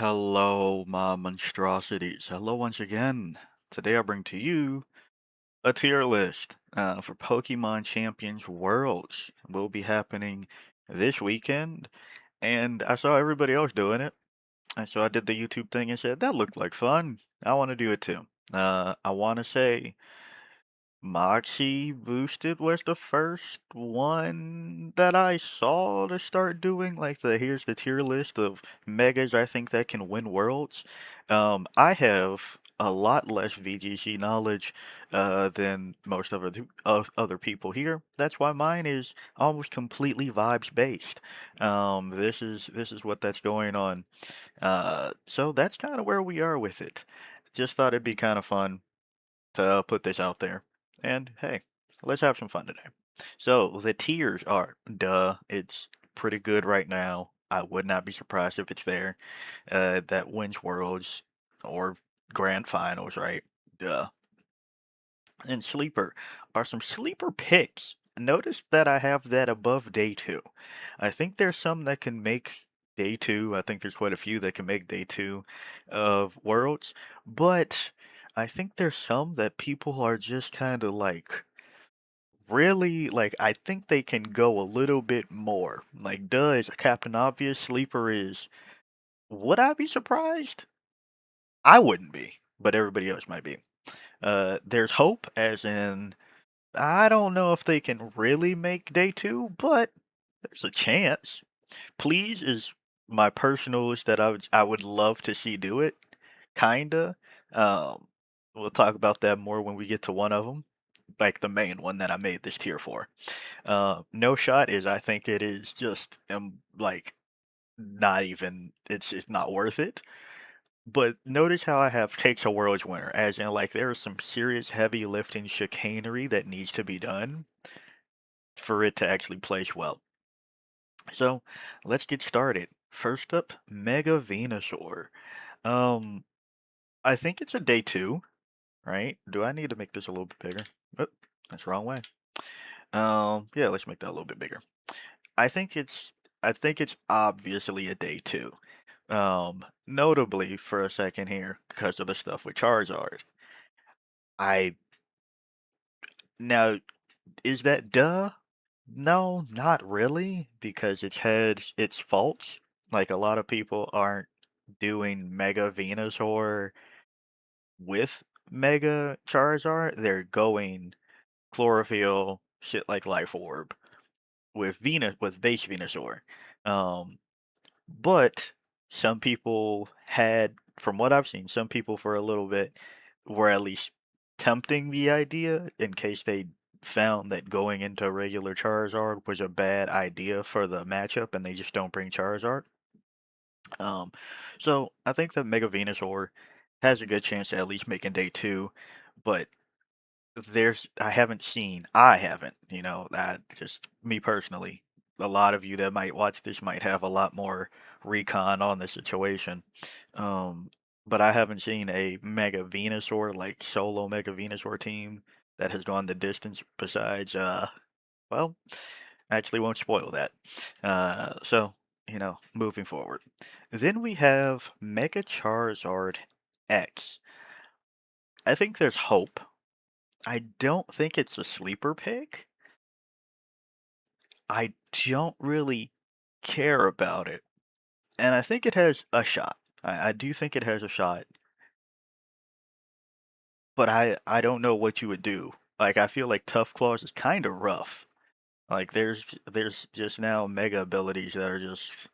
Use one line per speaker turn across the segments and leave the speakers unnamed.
Hello, my monstrosities. Hello once again. Today I bring to you a tier list for Pokemon Champions Worlds. Will be happening this weekend, and I saw everybody else doing it, and so I did the YouTube thing and said that looked like fun. I want to do it too. I want to say Moxie Boosted was the first one that I saw to start doing like here's the tier list of megas I think that can win worlds. I have a lot less VGC knowledge than most of other people here. That's why mine is almost completely vibes based. This is what that's going on. So that's kind of where we are with it. Just thought it'd be kind of fun to put this out there. And hey, let's have some fun today. So the tiers are, it's pretty good right now. I would not be surprised if it's there. That wins worlds or grand finals, right? Duh. And sleeper are some sleeper picks. Notice that I have that above day two. I think there's some that can make day two. I think there's quite a few that can make day two of worlds, but I think there's some that people are just kind of like really like. I think they can go a little bit more. Like, duh is Captain Obvious. Sleeper is. Would I be surprised? I wouldn't be, but everybody else might be. There's hope, as in I don't know if they can really make day two, but there's a chance. Please is my personal list that I would love to see do it. Kinda. Um, we'll talk about that more when we get to one of them, like the main one that I made this tier for. No shot is I think it is just like not even it's not worth it. But notice how I have takes a world's winner, as in like there is some serious heavy lifting chicanery that needs to be done for it to actually place well. So let's get started. First up, Mega Venusaur. Um, I think it's a day two, right? Do I need to make this a little bit bigger? Oh, that's the wrong way. Yeah, let's make that a little bit bigger. I think it's I think it's obviously a day two. Notably for a second here, because of the stuff with Charizard. I now is that duh? No, not really, because it's had its faults. Like a lot of people aren't doing Mega Venusaur with Mega Charizard. They're going Chlorophyll, shit like Life Orb with base Venusaur. Um, but some people had, from what I've seen, some people for a little bit were at least tempting the idea in case they found that going into regular Charizard was a bad idea for the matchup and they just don't bring Charizard. Um, so I think that Mega Venusaur has a good chance to at least making day two, but I haven't, that just me personally. A lot of you that might watch this might have a lot more recon on the situation. Um, but I haven't seen a Mega Venusaur, like solo Mega Venusaur team that has gone the distance besides, well, I actually won't spoil that. So, moving forward. Then we have Mega Charizard X. I think there's hope. I don't think it's a sleeper pick. I don't really care about it. And I think it has a shot. I do think it has a shot. But I don't know what you would do. Like, I feel like Tough Claws is kind of rough. Like, there's just now mega abilities that are just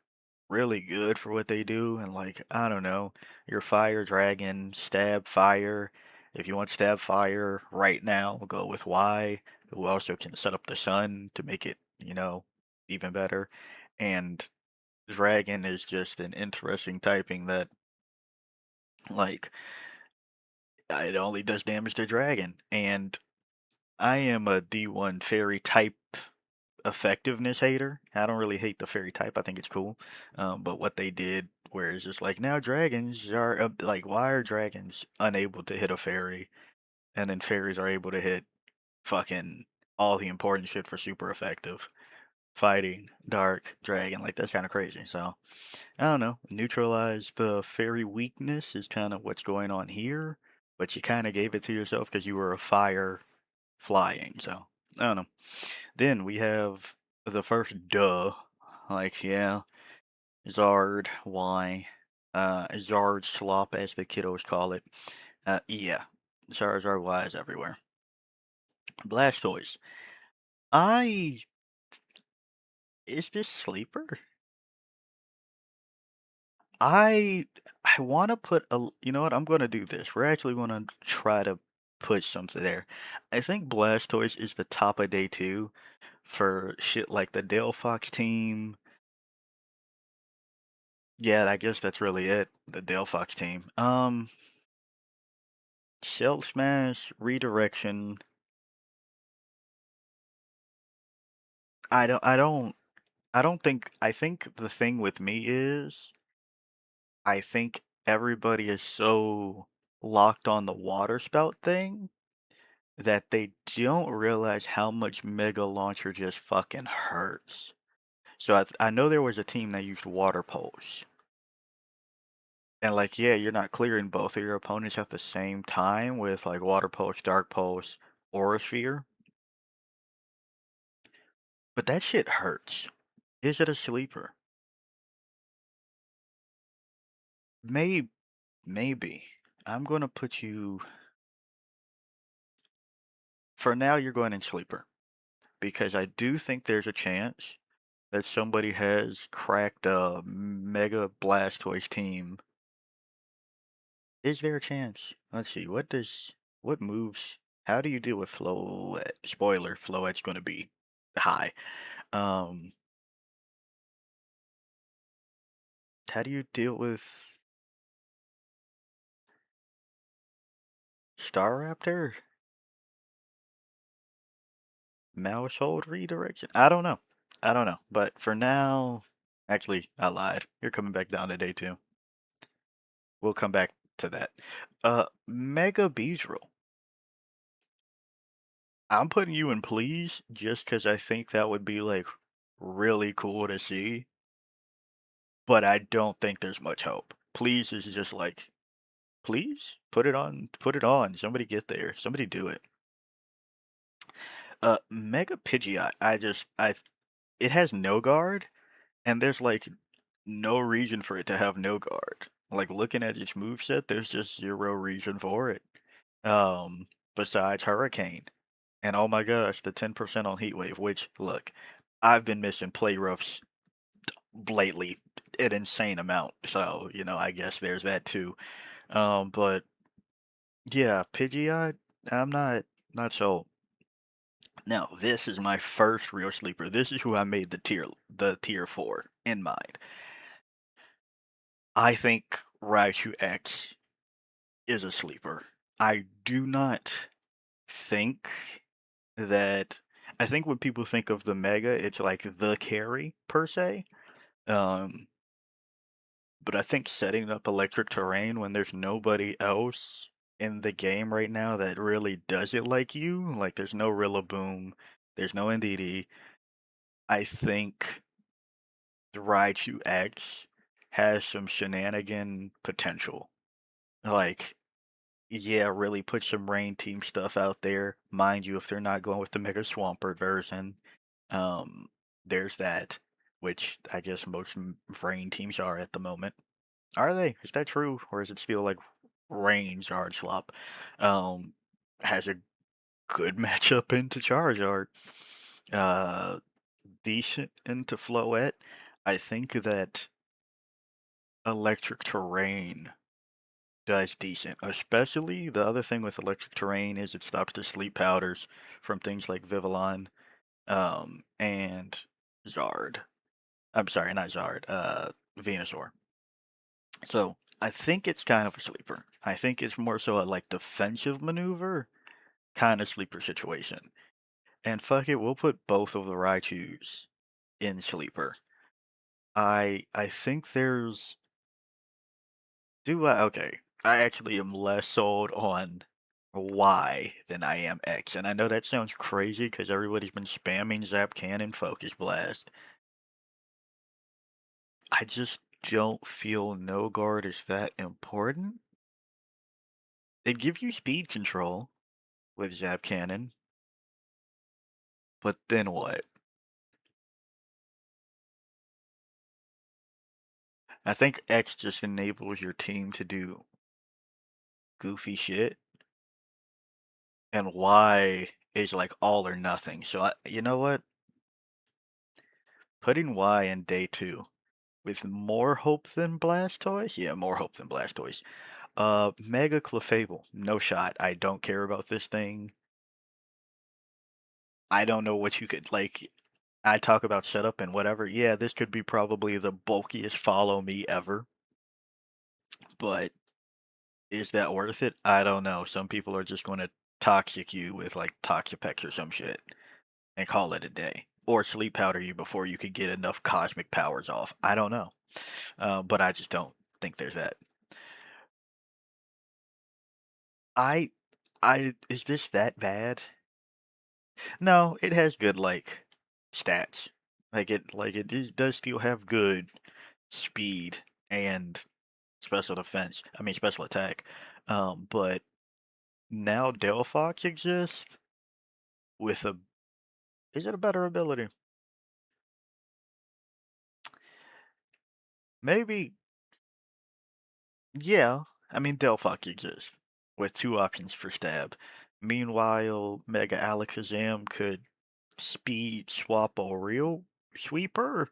really good for what they do. And, like, I don't know. Your Fire Dragon, Stab Fire. If you want Stab Fire right now, go with Y, who also can set up the sun to make it, even better. And Dragon is just an interesting typing that, like, it only does damage to Dragon. And I am a D1 Fairy type effectiveness hater. I don't really hate the Fairy type, I think it's cool. But what they did, where it's just like, now dragons are, like, why are dragons unable to hit a Fairy? And then Fairies are able to hit fucking all the important shit for super effective. fighting Dark Dragon. Like that's kind of crazy. So I don't know. Neutralize the fairy weakness is kind of what's going on here, but you kind of gave it to yourself because you were a fire flying. So I don't know. Then we have the first duh. Like yeah, Zard. Why? Zardslop as the kiddos call it. Yeah. Charizard Y is everywhere. Blastoise. I is this sleeper? I I want to put a. You know what? I'm going to do this. We're actually going to try to put something there. I think Blastoise is the top of day two for shit like the Dale Fox team. Yeah, I guess that's really it. The Dale Fox team. Shell Smash, Redirection. I don't think. I think the thing with me is I think everybody is so locked on the water spout thing that they don't realize how much Mega Launcher just fucking hurts. So I know there was a team that used water pulse. And like, yeah, you're not clearing both of your opponents at the same time with like water pulse, dark pulse, aura sphere. But that shit hurts. Is it a sleeper? Maybe, maybe. I'm gonna put you. For now, you're going in sleeper because I do think there's a chance that somebody has cracked a Mega Blastoise team. Is there a chance? Let's see. What moves? How do you deal with Floette? Spoiler: Floette's going to be high. Um, how do you deal with Staraptor? Mouse hold redirection? I don't know. I don't know. But for now, actually, I lied. You're coming back down to day two. We'll come back to that. Mega Beedrill. I'm putting you in please just because I think that would be like really cool to see, but I don't think there's much hope. Please is just like, please put it on. Somebody get there. Somebody do it. Mega Pidgeot. It has no guard, and there's like no reason for it to have no guard. Like looking at its moveset, there's just zero reason for it. Um, besides Hurricane. And oh my gosh, the 10% on Heat Wave, which, look, I've been missing play roughs lately an insane amount. So, I guess there's that too. But yeah, Pidgeot, I'm not so. Now, this is my first real sleeper. This is who I made the tier 4 in mind. I think Raichu X is a sleeper. I do not think that I think when people think of the Mega, it's like the carry per se. Um, but I think setting up electric terrain when there's nobody else in the game right now that really does it like you, like there's no Rillaboom, there's no NDD. I think the Raichu X has some shenanigan potential. Like, yeah, really put some rain team stuff out there. Mind you, if they're not going with the Mega Swampert version, um, there's that, which I guess most rain teams are at the moment. Are they? Is that true, or is it still like rain Zardslop? Has a good matchup into Charizard. Uh, decent into Floette. I think that electric terrain does decent. Especially the other thing with electric terrain is it stops the sleep powders from things like Vivillon, and Zard. I'm sorry, not Zard. Venusaur. So I think it's kind of a sleeper. I think it's more so a like defensive maneuver kind of sleeper situation. And fuck it, we'll put both of the Raichus in sleeper. I think there's do I okay. I actually am less sold on Y than I am X. And I know that sounds crazy because everybody's been spamming Zap Cannon Focus Blast. I just don't feel no guard is that important. It gives you speed control with Zap Cannon, but then what? I think X just enables your team to do goofy shit, and Y is like all or nothing. So you know what? Putting Y in day two with more hope than Blastoise? Yeah, more hope than Blastoise. Mega Clefable, no shot. I don't care about this thing. I don't know what you could like. I talk about setup and whatever. Yeah, this could be probably the bulkiest follow me ever, but is that worth it? I don't know. Some people are just going to toxic you with like Toxapex or some shit and call it a day, or sleep powder you before you could get enough cosmic powers off. I don't know, but I just don't think there's that. I, is this that bad? No, it has good like stats. Does still have good speed and special defense. I mean special attack. But now Delphox exists with a is it a better ability? Maybe yeah. I mean Delphox exists with two options for stab. Meanwhile, Mega Alakazam could speed swap a real sweeper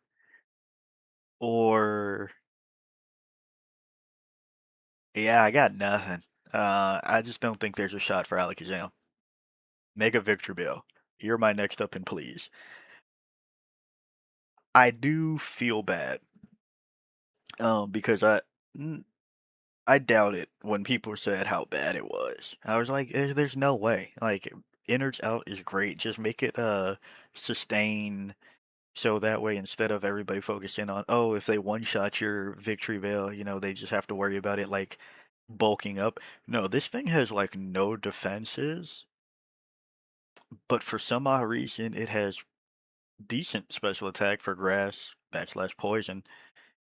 or yeah, I got nothing. I just don't think there's a shot for Alakazam. Mega Victreebel, you're my next up, and please. I do feel bad, because I doubt it when people said how bad it was. I was like, there's no way. Like, innards out is great. Just make it sustain, so that way instead of everybody focusing on if they one shot your Victory Veil, they just have to worry about it like bulking up. No, this thing has like no defenses, but for some odd reason it has decent special attack for grass backslash poison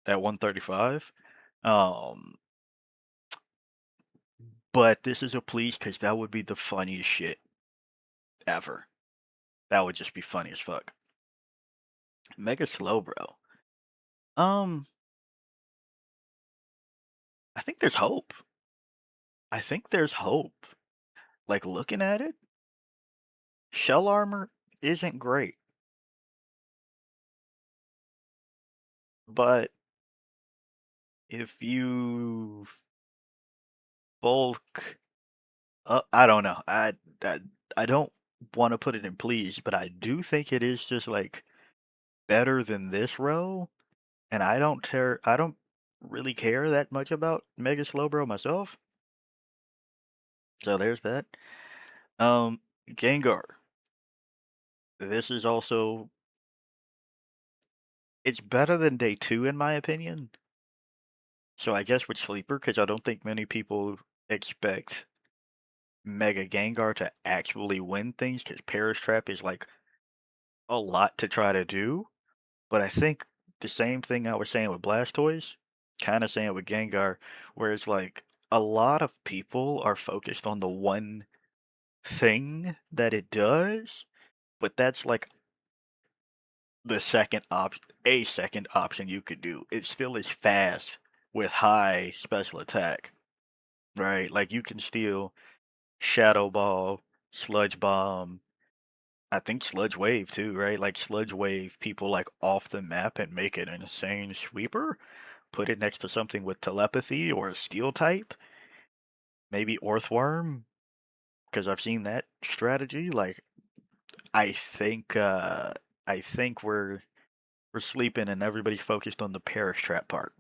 at 135. Um, but this is a please because that would be the funniest shit ever. That would just be funny as fuck. Mega slow, bro. Um, I think there's hope. I think there's hope. Like looking at it, shell armor isn't great, but if you bulk I don't know. I, I don't want to put it in please, but I do think it is just like better than this row, and I don't really care that much about Mega Slowbro myself. So there's that. Um, Gengar. This is also it's better than day two in my opinion. So I guess with Sleeper, because I don't think many people expect Mega Gengar to actually win things, because Perish Trap is like a lot to try to do. But I think the same thing I was saying with Blastoise, kind of saying with Gengar, whereas like a lot of people are focused on the one thing that it does, but that's like the a second option you could do. It still is fast with high special attack, right? Like you can steal Shadow Ball, Sludge Bomb, I think Sludge Wave too, right? Like Sludge Wave people like off the map and make it an insane sweeper. Put it next to something with telepathy or a steel type. Maybe Orthworm, because I've seen that strategy. Like I think I think we're sleeping and everybody's focused on the Perish Trap part.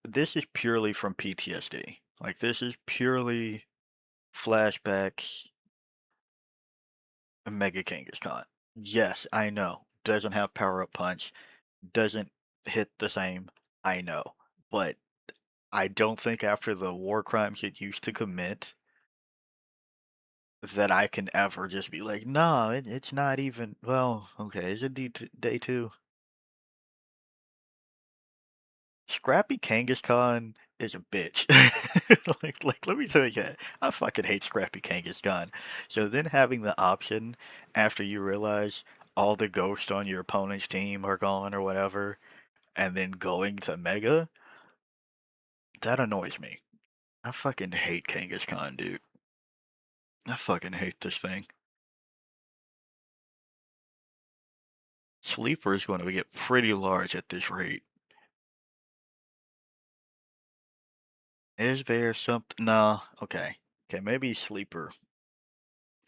This is purely from PTSD. Like this is purely flashbacks of Mega Kangaskhan. Yes, I know. Doesn't have power up punch. Doesn't hit the same. I know. But I don't think after the war crimes it used to commit that I can ever just be like, no, it's not even. Well, okay, is it day two? Scrappy Kangaskhan is a bitch. Let me tell you, I fucking hate Scrappy Kangaskhan. So then having the option after you realize all the ghosts on your opponent's team are gone or whatever, and then going to Mega, that annoys me. I fucking hate Kangaskhan, dude. I fucking hate this thing. Sleeper is going to get pretty large at this rate. Is there something? No. Okay. Okay, maybe Sleeper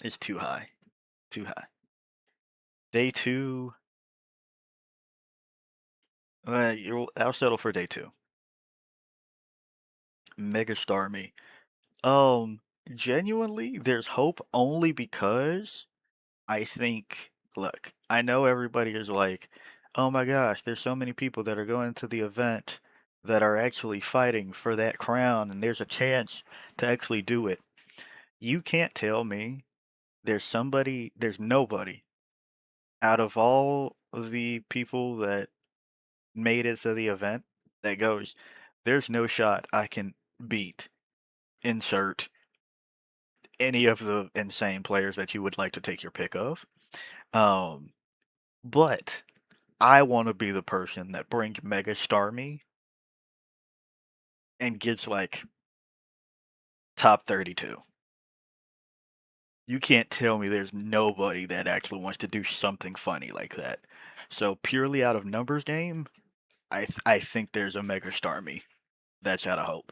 is too high. Too high. Day two. I'll settle for day two. Mega Star Me. Um, Genuinely, there's hope only because I think, look, I know everybody is like, oh my gosh, there's so many people that are going to the event that are actually fighting for that crown, and there's a chance to actually do it. You can't tell me there's nobody out of all of the people that made it to the event that goes, there's no shot I can beat insert any of the insane players that you would like to take your pick of. Um, but I want to be the person that brings Mega Star Me and gets like top 32. You can't tell me there's nobody that actually wants to do something funny like that. So purely out of numbers game, I think there's a Mega Star Me that's out of hope.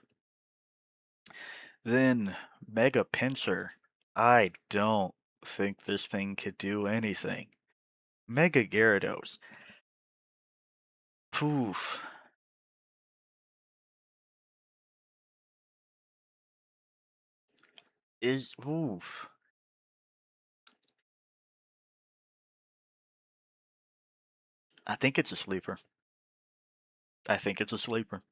Then Mega Pincer, I don't think this thing could do anything. Mega Gyarados, poof, is oof. I think it's a sleeper. I think it's a sleeper.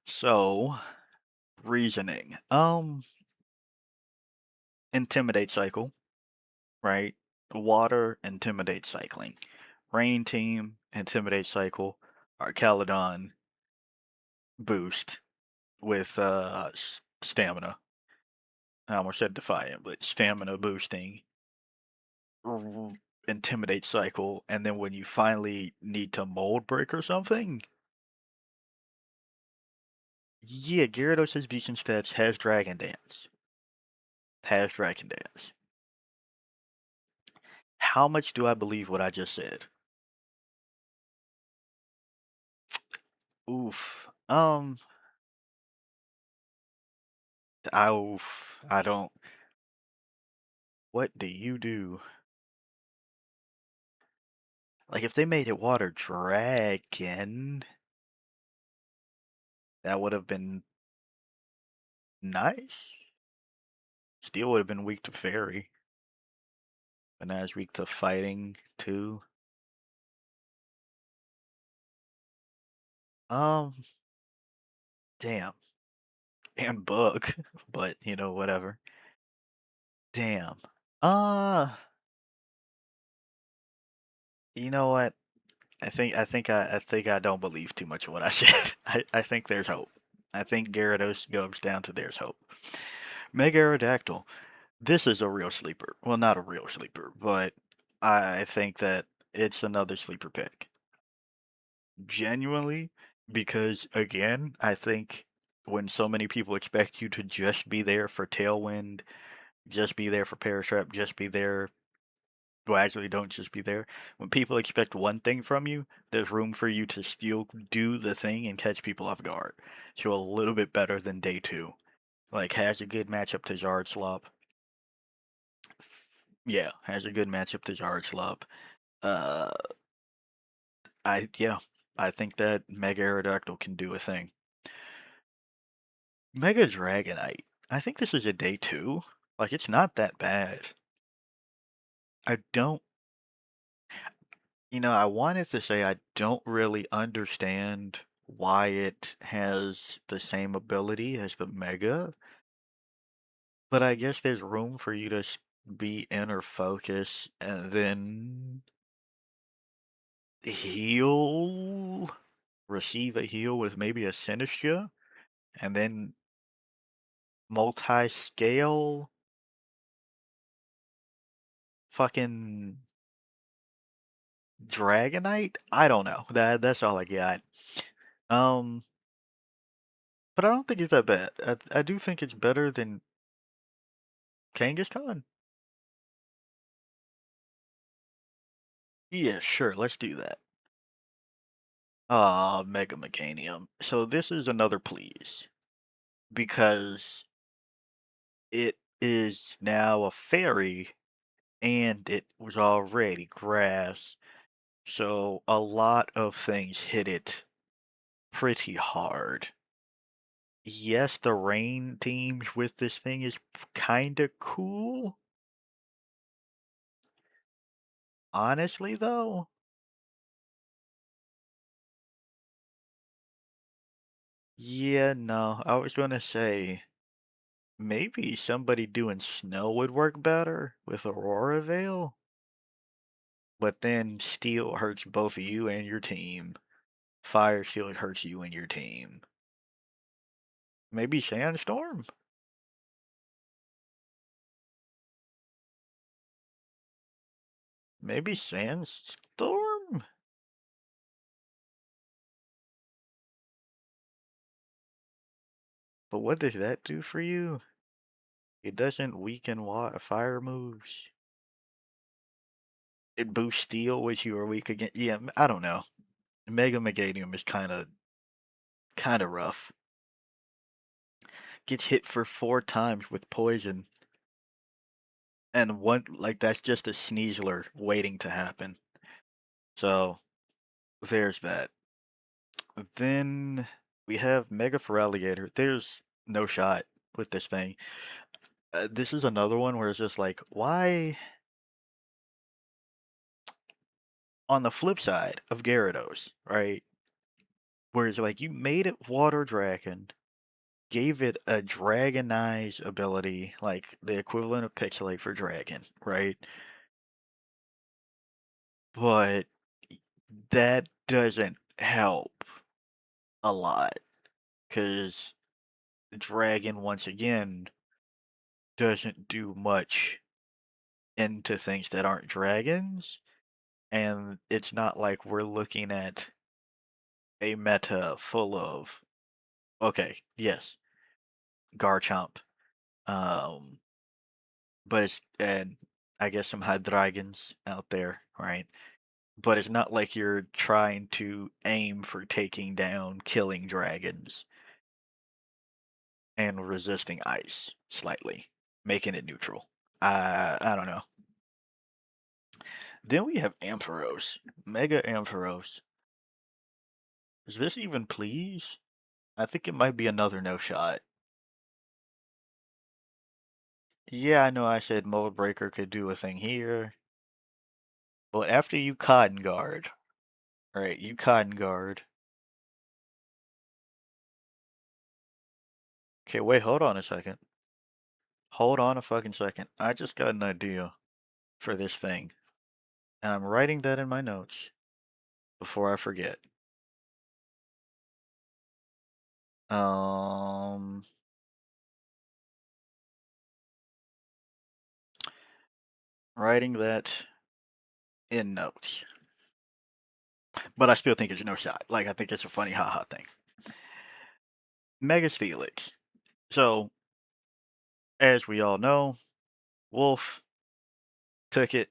So, reasoning. Intimidate cycle, right? Water intimidate cycling. Rain team intimidate cycle. Arcalodon boost with stamina. I almost said defiant, but stamina boosting. Intimidate cycle, and then when you finally need to mold break or something, yeah, Gyarados has decent stats, has Dragon Dance. Has Dragon Dance. How much do I believe what I just said? Oof. I don't. What do you do? Like, if they made it Water Dragon, that would have been nice. Steel would have been weak to Fairy, but now it's weak to Fighting too. Um, damn. And Bug, but whatever. Damn. Uh, you know what? I think I don't believe too much of what I said. I think there's hope. I think Gyarados goes down to there's hope. Mega Aerodactyl. This is a real sleeper. Well, not a real sleeper, but I think that it's another sleeper pick. Genuinely, because again, I think when so many people expect you to just be there for Tailwind, just be there for Paratrap, just be there. Well, actually, don't just be there. When people expect one thing from you, there's room for you to still do the thing and catch people off guard. So a little bit better than day two. Like, has a good matchup to Zardslop. Yeah, has a good matchup to Zardslop. Uh, yeah, I think that Mega Aerodactyl can do a thing. Mega Dragonite. I think this is a day two. Like, it's not that bad. I don't, I wanted to say I don't really understand why it has the same ability as the Mega, but I guess there's room for you to be inner focus and then heal, receive a heal with maybe a Sinistra, and then multi-scale fucking Dragonite? I don't know. That's all I got. Um, but I don't think it's that bad. I do think it's better than Kangaskhan. Yeah, sure, let's do that. Ah, Mega Mechanium. So this is another please because it is now a fairy and it was already grass. So a lot of things hit it pretty hard. Yes, the rain teams with this thing is kinda cool. Honestly, though, yeah, no, I was gonna say maybe somebody doing snow would work better with Aurora Veil, but then steel hurts both you and your team. Fire steel hurts you and your team. Maybe Sandstorm? Maybe Sandstorm? But what does that do for you? It doesn't weaken fire moves. It boosts steel, which you are weak against. Yeah, I don't know. Mega Meganium is kind of rough. Gets hit for 4 times with poison, and one like that's just a Sneasler waiting to happen. So there's that. Then we have Mega Feraligatr. There's no shot with this thing. This is another one where it's just like, why? On the flip side of Gyarados, right? Where it's like you made it Water Dragon, gave it a Dragonize ability, like the equivalent of Pixelate for Dragon, right? But that doesn't help a lot because Dragon, once again, doesn't do much into things that aren't dragons. And it's not like we're looking at a meta full of, okay, yes, Garchomp, um, but it's, and I guess some high dragons out there, right? But it's not like you're trying to aim for taking down killing dragons and resisting ice slightly, making it neutral. I don't know. Then we have Ampharos, Mega Ampharos. Is this even please? I think it might be another no shot. Yeah, I know I said Mold Breaker could do a thing here, but after you Cotton Guard, right? You Cotton Guard. Okay, wait, hold on a second. Hold on a fucking second. I just got an idea for this thing, and I'm writing that in my notes before I forget. Um, writing that in notes. But I still think it's no shot. Like, I think it's a funny haha thing. Mega Steelix. So, as we all know, Wolf took it,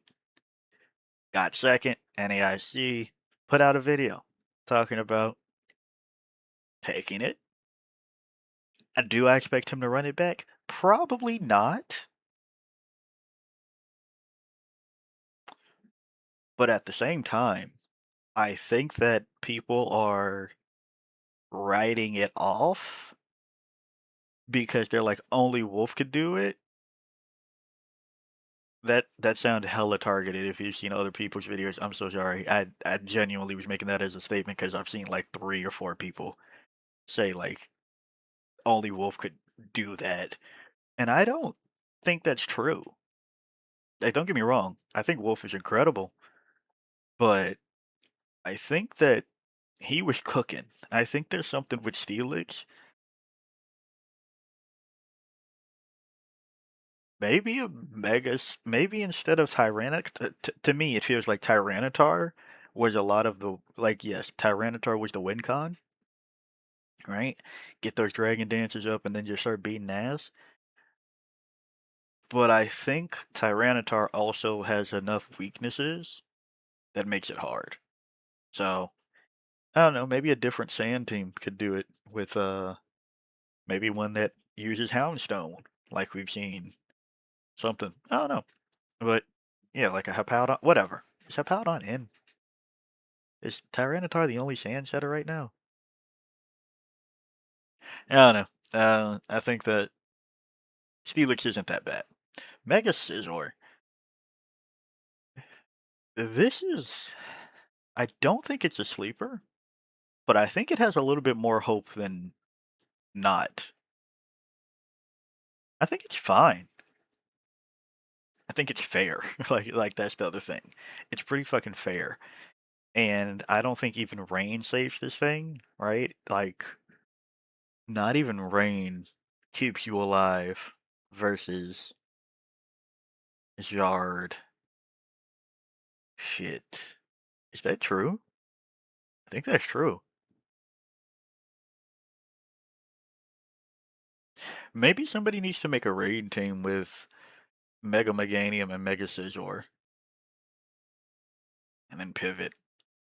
got second, NAIC put out a video talking about taking it. Do I expect him to run it back? Probably not. But at the same time, I think that people are writing it off because they're like, only Wolf could do it. that sound hella targeted. If you've seen other people's videos, I'm so sorry. I genuinely was making that as a statement because I've seen like 3 or 4 people say like only Wolf could do that, and I don't think that's true. Like, don't get me wrong. I think Wolf is incredible, but I think that he was cooking. I think there's something with Steelix. Maybe a maybe instead of to me, it feels like Tyranitar was a lot of the, like, yes, Tyranitar was the win con, right? Get those dragon dances up and then just start beating ass. But I think Tyranitar also has enough weaknesses that makes it hard. So, I don't know, maybe a different sand team could do it with maybe one that uses Houndstone, like we've seen. Something. I don't know. But yeah, like a Hippowdon, whatever. Is Hippowdon in? Is Tyranitar the only sand setter right now? I don't know. I think that Steelix isn't that bad. Mega Scizor. This is. I don't think it's a sleeper, but I think it has a little bit more hope than not. I think it's fine. I think it's fair. like that's the other thing. It's pretty fucking fair. And I don't think even rain saves this thing, right? Like, not even rain keeps you alive versus Zard. Shit. Is that true? I think that's true. Maybe somebody needs to make a raid team with Mega Meganium and Mega Scizor and then pivot.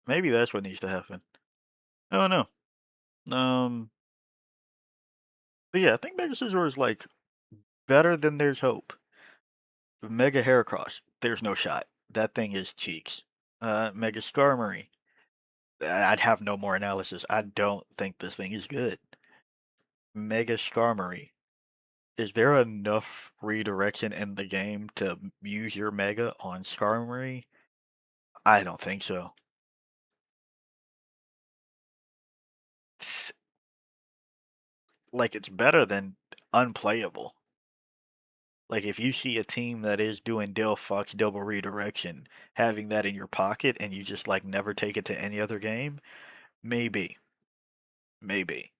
Maybe that's what needs to happen. I don't know. But yeah, I think Mega Scizor is like better than there's hope. Mega Heracross, there's no shot. That thing is cheeks. Mega Skarmory, I'd have no more analysis. I don't think this thing is good. Mega Skarmory. Is there enough redirection in the game to use your Mega on Skarmory? I don't think so. Like, it's better than unplayable. Like, if you see a team that is doing Del Fox double redirection, having that in your pocket and you just like never take it to any other game, maybe. Maybe.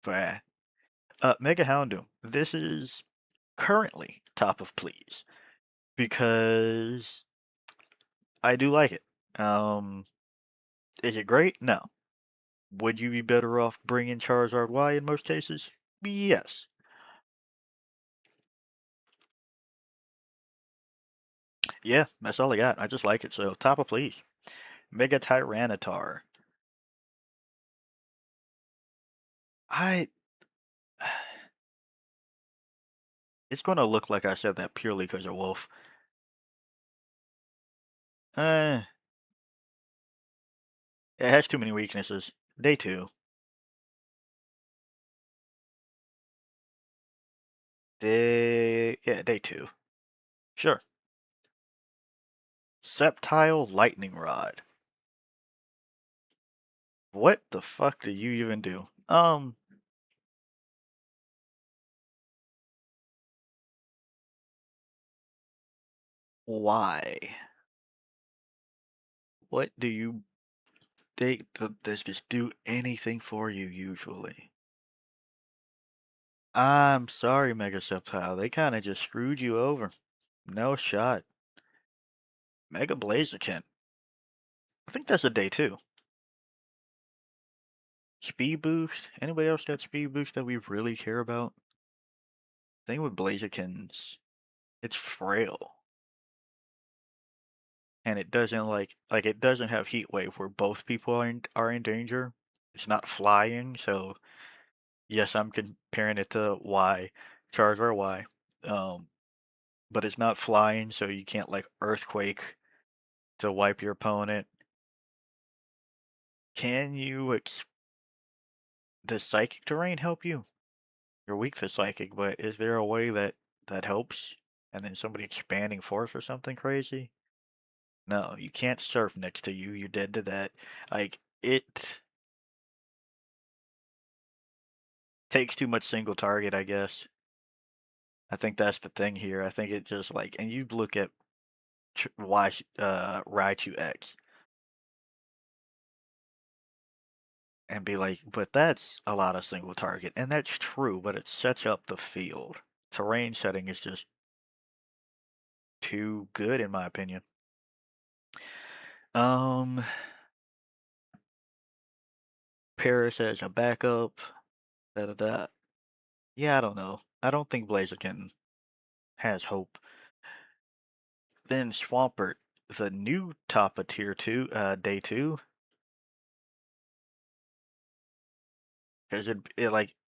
But Mega Houndoom. This is currently top of please because I do like it. Um, is it great? No. Would you be better off bringing Charizard Y in most cases? Yes. Yeah, that's all I got. I just like it. So top of please. Mega Tyranitar. I. It's going to look like I said that purely because of Wolf. Uh, it has too many weaknesses. Day 2. Day 2. Sure. Sceptile Lightning Rod. What the fuck do you even do? Why? What do you does this do anything for you usually? I'm sorry, Mega Sceptile. They kind of just screwed you over. No shot. Mega Blaziken. I think that's a day 2. Speed boost. Anybody else got speed boost that we really care about? Thing with Blazikens, it's frail, and it doesn't like it doesn't have Heat Wave where both people are in danger. It's not flying, so yes, I'm comparing it to Y, Charizard Y. Um, but it's not flying, so you can't like Earthquake to wipe your opponent. Can you does Psychic Terrain help you? You're weak to Psychic, but is there a way that helps? and then somebody expanding force or something crazy. No, you can't surf next to you. You're dead to that. Like, it takes too much single target, I guess. I think that's the thing here. I think it just like, and you look at Raichu X and be like, but that's a lot of single target, and that's true, but it sets up the field. Terrain setting is just too good in my opinion. Um, Paris as a backup. Da da da. Yeah, I don't know. I don't think Blaziken has hope. Then Swampert, the new top of tier two, day two, because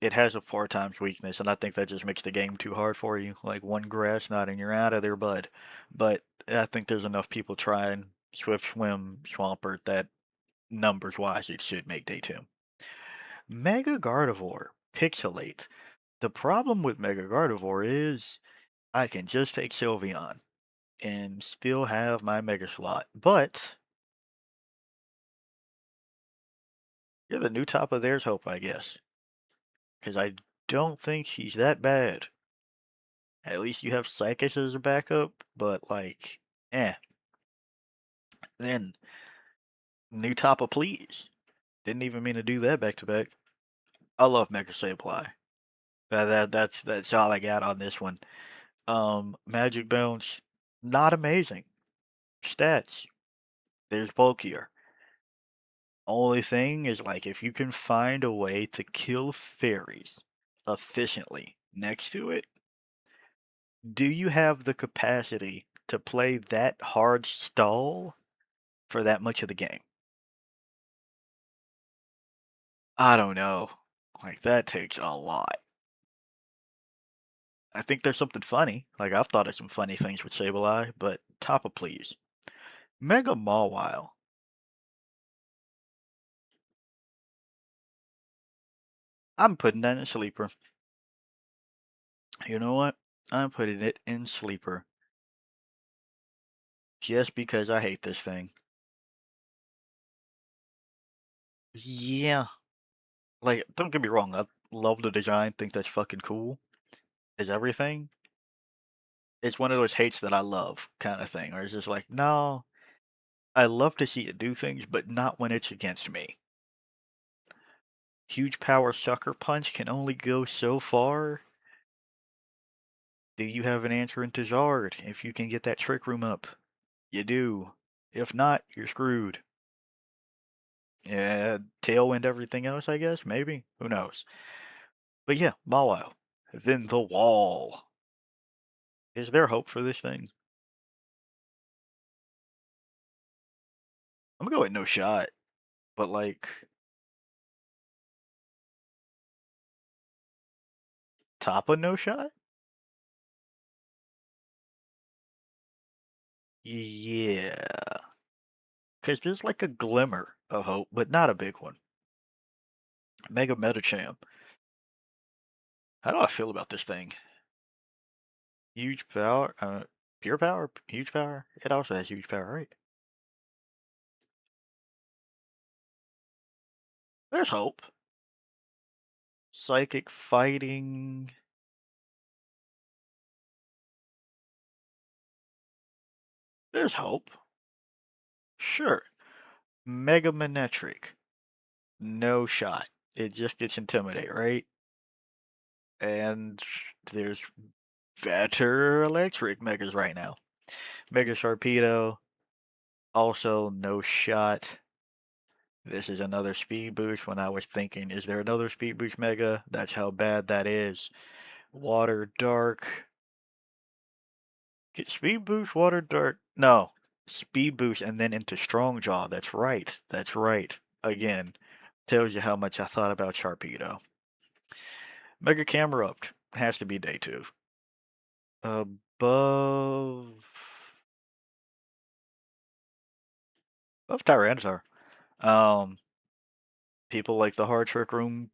it has a 4 times weakness, and I think that just makes the game too hard for you. Like one grass knot and you're out of there, bud. But I think there's enough people trying Swift Swim Swampert that numbers wise it should make day two. Mega Gardevoir, Pixelate. The problem with Mega Gardevoir is I can just take Sylveon and still have my Mega slot, but you're the new top of theirs hope, I guess. Because I don't think he's that bad. At least you have Psychus as a backup, but like, eh. Then new top of please. Didn't even mean to do that back to back. I love Mega Supply. That's all I got on this one. Magic Bounce, not amazing. Stats, there's bulkier. Only thing is like if you can find a way to kill fairies efficiently next to it, do you have the capacity to play that hard stall for that much of the game? I don't know. Like that takes a lot. I think there's something funny. Like I've thought of some funny things with Sableye, but top of please. Mega Mawile. I'm putting that in sleeper. You know what? I'm putting it in sleeper. Just because I hate this thing. Yeah. Like, don't get me wrong, I love the design, think that's fucking cool. Is everything? It's one of those hates that I love kind of thing. Or it's just like, no, I love to see it do things, but not when it's against me. Huge power sucker punch can only go so far. Do you have an answer into Zard if you can get that trick room up? You do. If not, you're screwed. Yeah, tailwind everything else, I guess, maybe. Who knows? But yeah, Mawile. Then the wall. Is there hope for this thing? I'm gonna go with no shot. But like top of no shot? Yeah. Because there's like a glimmer of hope, but not a big one. Mega Metachamp. How do I feel about this thing? Huge power, pure power, huge power. It also has huge power, right? There's hope. Psychic fighting. There's hope. Sure. Mega Manetric. No shot. It just gets intimidate, right? And there's better electric megas right now. Mega Sharpedo. Also, no shot. This is another speed boost when I was thinking, is there another speed boost mega? That's how bad that is. Water Dark. Get speed boost, water dark. No. Speed boost and then into strong jaw. That's right. That's right. Again, tells you how much I thought about Sharpedo. Mega Camera up. Has to be day two. Above of Tyranitar. Um People like the hard trick room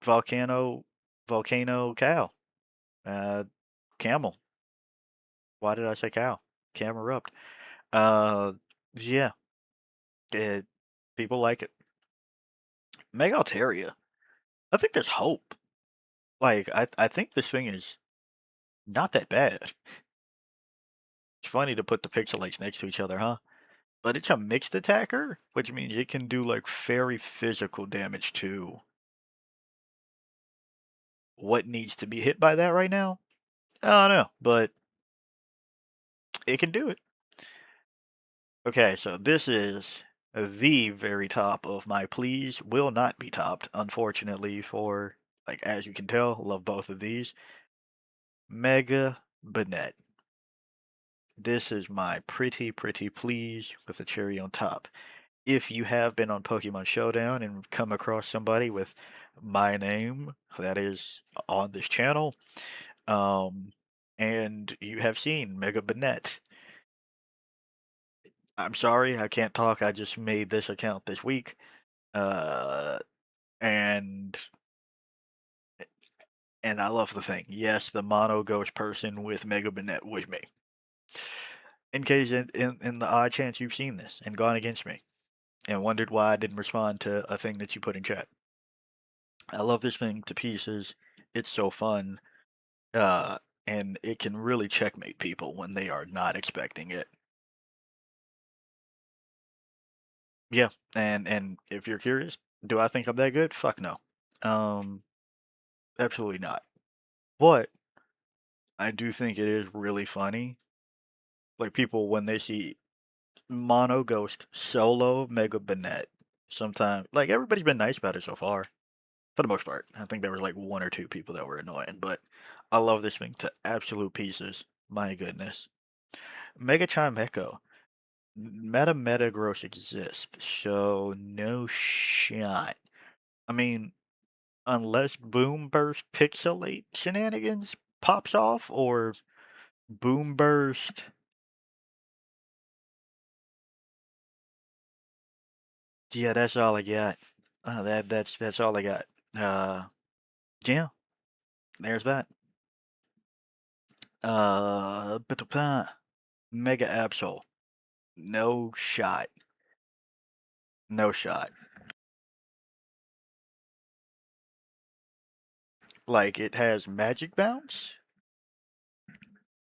volcano cow. Uh Camel. Why did I say cow? Camerupt. Uh, yeah, it, people like it. Megalteria. I think there's hope. Like, I think this thing is not that bad. It's funny to put the pixelates next to each other, huh? But it's a mixed attacker, which means it can do like very physical damage too. What needs to be hit by that right now? I don't know, but it can do it. Okay, so this is the very top of my please. Will not be topped, unfortunately, for, like, as you can tell, love both of these. Mega Banette. This is my pretty please with a cherry on top. If you have been on Pokemon Showdown and come across somebody with my name that is on this channel, um, and you have seen Mega Banette, I'm sorry, I can't talk. I just made this account this week. Uh, and and I love the thing. Yes, the mono ghost person with Mega Banette was me. In case in the odd chance you've seen this and gone against me and wondered why I didn't respond to a thing that you put in chat. I love this thing to pieces. It's so fun. Uh, and it can really checkmate people when they are not expecting it. Yeah, and if you're curious, do I think I'm that good? Fuck no. Um, absolutely not. But I do think it is really funny. Like people when they see Mono Ghost solo Mega Banette, sometimes like everybody's been nice about it so far. For the most part. I think there was like one or two people that were annoying, but I love this thing to absolute pieces. My goodness. Mega Chime Echo. Metagross exists, so no shot. I mean, unless Boom Burst Pixelate shenanigans pops off, or Boom Burst. Yeah, that's all I got. That's all I got. Uh, yeah, there's that. Mega Absol. No shot. No shot. Like it has magic bounce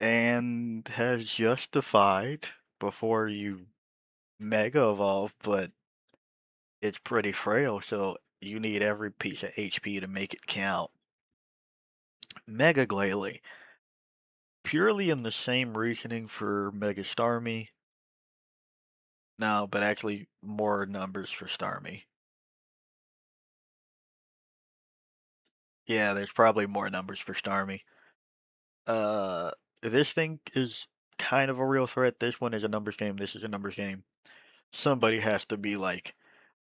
and has justified before you mega evolve, but it's pretty frail, so you need every piece of HP to make it count. Mega Glalie. Purely in the same reasoning for Mega Starmie. No, but actually more numbers for Starmie. Yeah, there's probably more numbers for Starmie. Uh, this thing is kind of a real threat. This one is a numbers game. This is a numbers game. Somebody has to be like,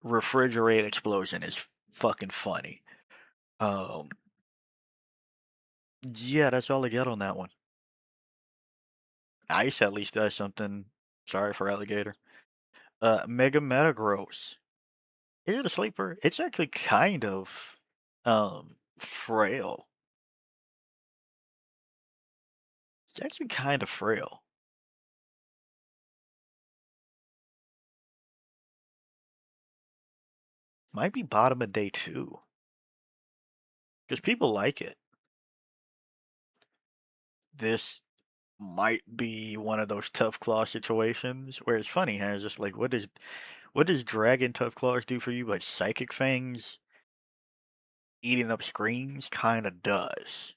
refrigerate explosion is fucking funny. Um, yeah, that's all I got on that one. Ice at least does something. Sorry for alligator. Mega Metagross. Is it a sleeper? It's actually kind of frail. It's actually kind of frail. Might be bottom of day two. Because people like it. This might be one of those tough claw situations where it's funny, huh? It's just like what does Dragon Tough Claws do for you? But Psychic Fangs eating up screens kinda does.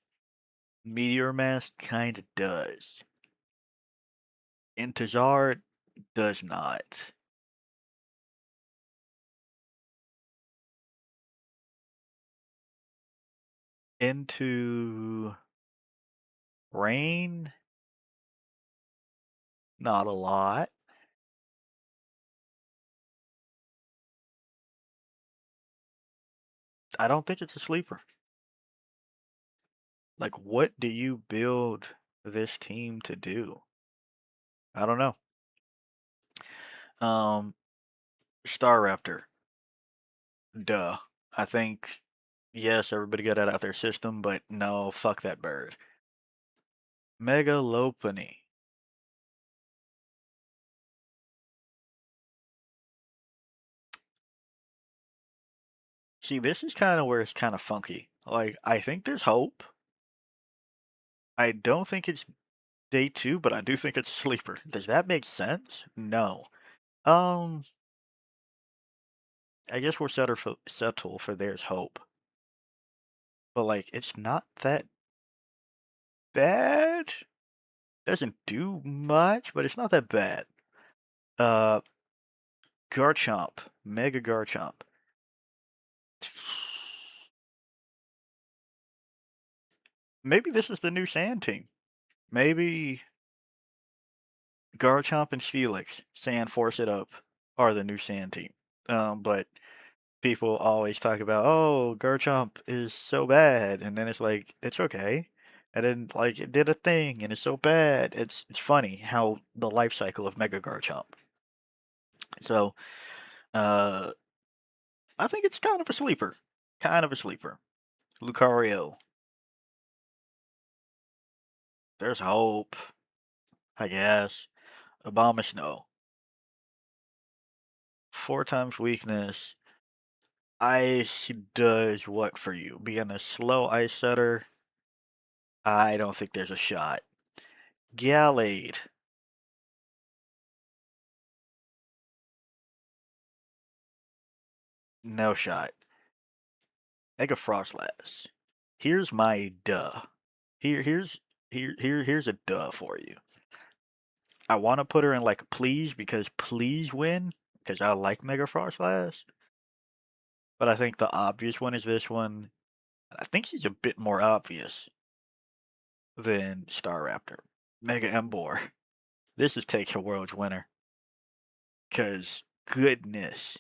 Meteor Mask kinda does. Intezard does not. Into Rain, not a lot. I don't think it's a sleeper. Like, what do you build this team to do? I don't know. Um, Staraptor. Duh. I think, yes, everybody got that out their system, but no, fuck that bird. Megalopony. See, this is kind of where it's kind of funky. Like, I think there's hope. I don't think it's day two, but I do think it's sleeper. Does that make sense? No. Um, I guess we're settle for there's hope. But like, it's not that bad. Doesn't do much, but it's not that bad. Uh, Garchomp, Mega Garchomp. Maybe this is the new Sand team. Maybe Garchomp and Steelix, Sand Force It Up, are the new Sand team. But people always talk about, oh, Garchomp is so bad, and then it's like, it's okay. And then like it did a thing and it's so bad. It's funny how the life cycle of Mega Garchomp. So uh I think it's kind of a sleeper. Kind of a sleeper. Lucario. There's hope, I guess. Abomasnow. Four times weakness. Ice does what for you? Being a slow ice setter, I don't think there's a shot. Gallade. No shot. Mega Frostlass. Here's my duh. Here here's here's a duh for you. I want to put her in like please because please win because I like Mega Frostlass, but I think the obvious one is this one. I think she's a bit more obvious than Staraptor. Mega Embor. This is takes a world's winner. Cause goodness,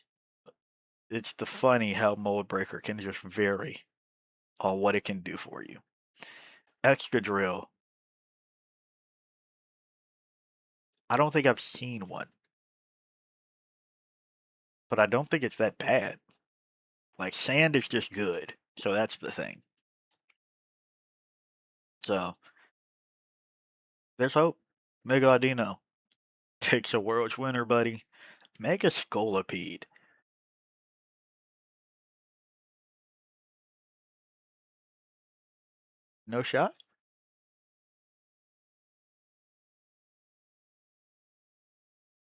it's the funny how Mold Breaker can just vary on what it can do for you. Excadrill. I don't think I've seen one, but I don't think it's that bad. Like sand is just good, so that's the thing. So there's hope. Mega Audino takes a world's winner, buddy. Mega Scolipede. No shot?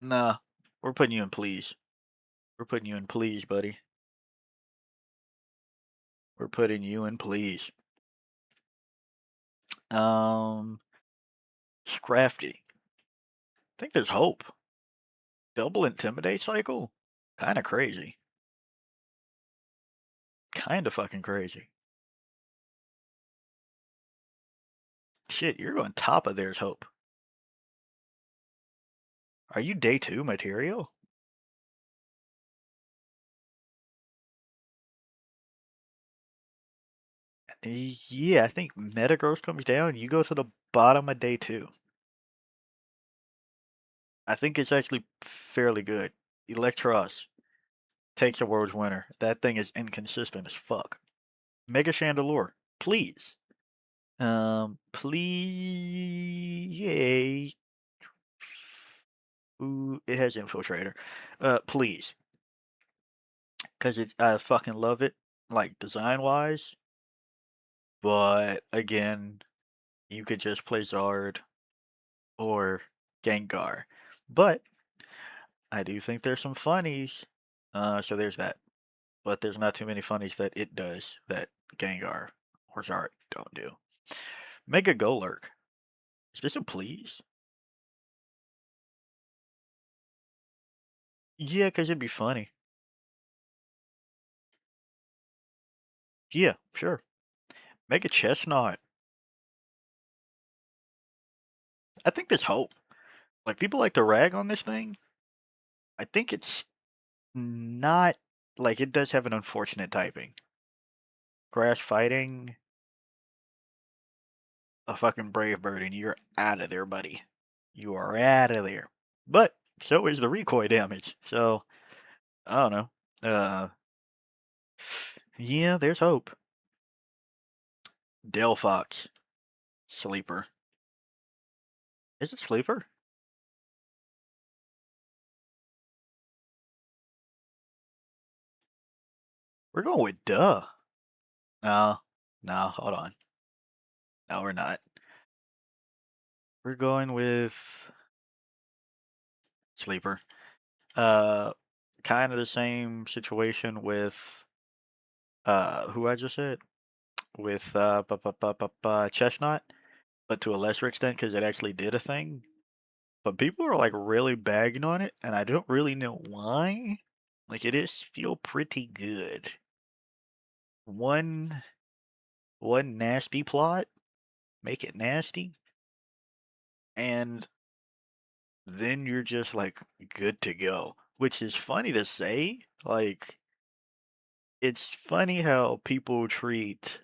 Nah. We're putting you in please. We're putting you in please, buddy. We're putting you in please. Scrafty. I think there's hope. Double Intimidate cycle? Kinda crazy. Kinda fucking crazy. Shit, you're on top of there's hope. Are you day two material? Yeah, I think Metagross comes down. You go to the bottom of day two. I think it's actually fairly good. Electros takes a world's winner. That thing is inconsistent as fuck. Mega Chandelure, please. Please. Yay. Ooh, it has Infiltrator. Please. Because I fucking love it, like design wise. But again, you could just play Zard or Gengar. But I do think there's some funnies. So there's that. But there's not too many funnies that it does that Gengar or Zard don't do. Mega Golurk. Is this a please? Yeah, because it'd be funny. Yeah, sure. Mega Chestnut. I think there's hope. Like, people like to rag on this thing. I think it's not. Like, it does have an unfortunate typing. Grass fighting, a fucking brave bird, and you're out of there, buddy. You are out of there. But so is the recoil damage. So I don't know. Yeah, there's hope. Delphox, sleeper. Is it sleeper? We're going with duh. No, no, hold on. No, we're not. We're going with sleeper. Uh, kind of the same situation with who I just said with chestnut, but to a lesser extent because it actually did a thing. But people are like really bagging on it, and I don't really know why. Like it is still pretty good. One one nasty plot, make it nasty, and then you're just like good to go. Which is funny to say. Like it's funny how people treat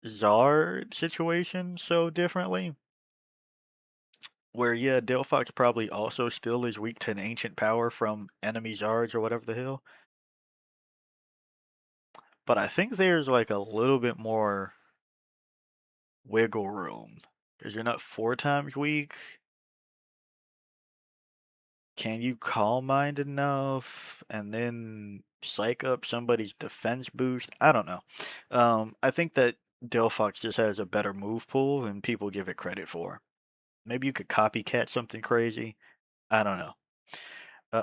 Zard situation so differently. Where yeah, Delphox probably also still is weak to an ancient power from enemy Zards or whatever the hell. But I think there's like a little bit more wiggle room. Because you're not 4 times weak. Can you calm mind enough and then psych up somebody's defense boost? I don't know. I think that Delphox just has a better move pool than people give it credit for. Maybe you could copycat something crazy. I don't know.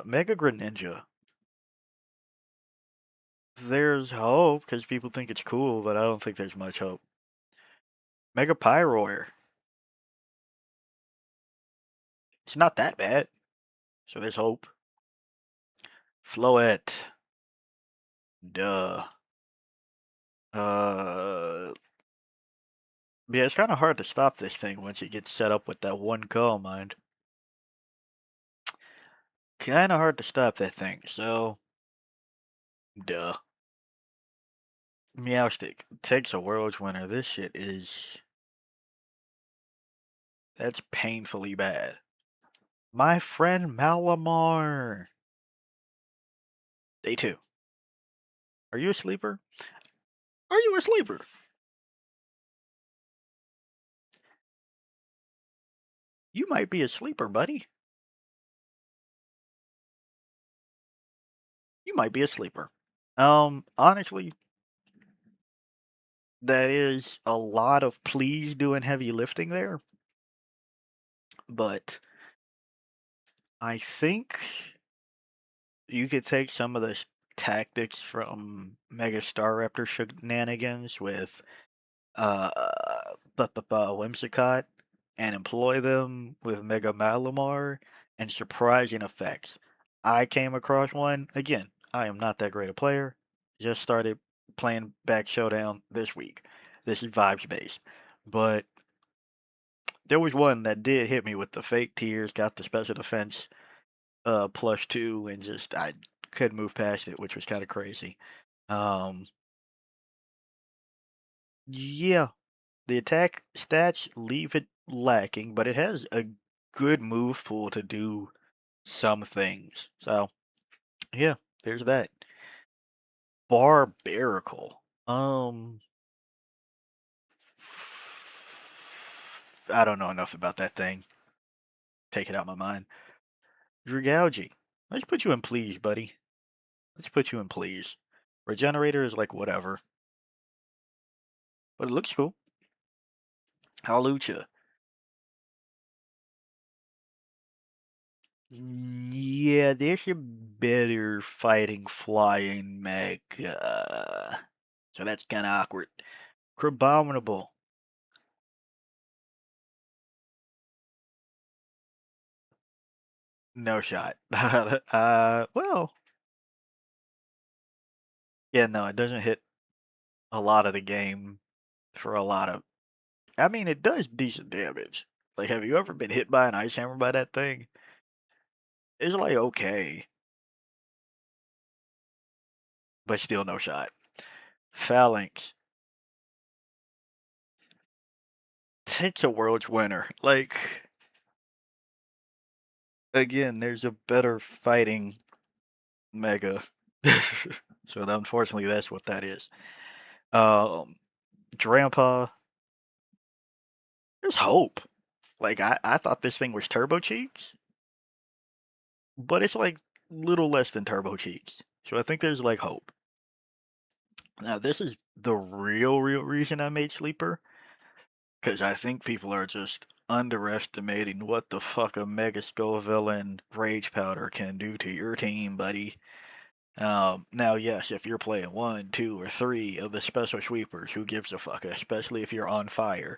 Mega Greninja. There's hope because people think it's cool, but I don't think there's much hope. Mega Pyroar. It's not that bad, so there's hope. Floette. Duh. Uh, yeah, it's kind of hard to stop this thing once it gets set up with that one calm mind. Kind of hard to stop that thing, so duh. Meowstic takes a world's winner. This shit is that's painfully bad. My friend Malamar. Day 2. Are you a sleeper? Are you a sleeper? You might be a sleeper, buddy. You might be a sleeper. Honestly, that is a lot of please doing heavy lifting there. But I think you could take some of the tactics from Mega Staraptor shenanigans with uh Whimsicott and employ them with Mega Malamar and surprising effects. I came across one again. I am not that great a player. Just started playing back Showdown this week. This is vibes based, but there was one that did hit me with the fake tears, got the special defense +2, and just I couldn't move past it, which was kind of crazy. Um, yeah, the attack stats leave it lacking, but it has a good move pool to do some things. So yeah, there's that. Barbarical. I don't know enough about that thing. Take it out my mind. Dragougy. Let's put you in please, buddy. Let's put you in please. Regenerator is like whatever, but it looks cool. Hawlucha. Yeah, there's a better fighting flying mech. So that's kind of awkward. Crabominable. No shot. Well, yeah, no, it doesn't hit a lot of the game for a lot of. I mean, it does decent damage. Like, have you ever been hit by an ice hammer by that thing? It's like okay, but still no shot. Phalanx takes a world's winner. Like, again, there's a better fighting mega. So unfortunately, that's what that is. Um, Drampa, there's hope. Like I thought this thing was Turbo Cheeks, but it's like little less than Turbo Cheeks. So I think there's like hope. Now this is the real reason I made Sleeper, because I think people are just underestimating what the fuck a Mega Skull Villain Rage Powder can do to your team, buddy. Now, yes, if you're playing one, two, or three of the special sweepers, who gives a fuck, especially if you're on fire.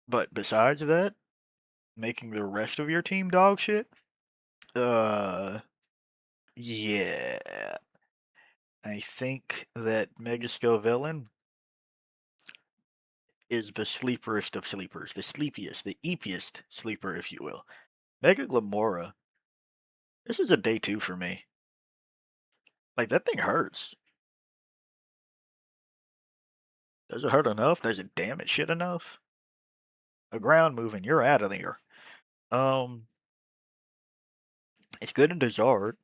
But besides that, making the rest of your team dog shit, uh, yeah. I think that Mega Skull Villain is the sleeperest of sleepers, the sleepiest, the eepiest sleeper, if you will. Mega Glamora, this is a day two for me. Like, that thing hurts. Does it hurt enough? Does it damage shit enough? A ground moving, you're out of there. Um, it's good into Zard,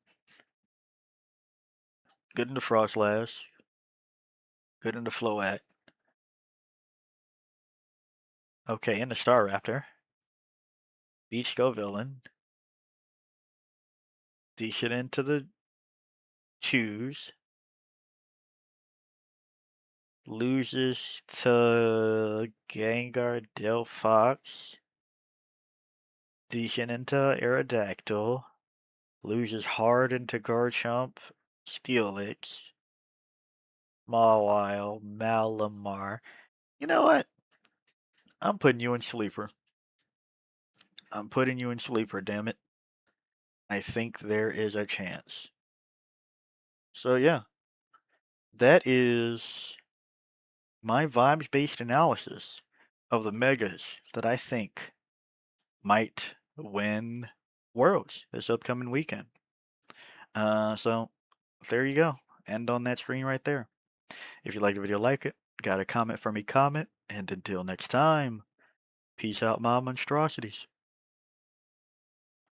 good into Frostlass, good into Float. Okay, into Staraptor. Beach Skull Villain. Decent into the Choose. Loses to Gengar Delphox. Decent into Aerodactyl. Loses hard into Garchomp, Steelix, Mawile, Malamar. You know what? I'm putting you in Sleeper. I'm putting you in Sleeper, damn it. I think there is a chance. So yeah, that is my vibes-based analysis of the megas that I think might win Worlds this upcoming weekend. So there you go. End on that screen right there. If you liked the video, like it. Got a comment for me, comment. And until next time, peace out, my monstrosities.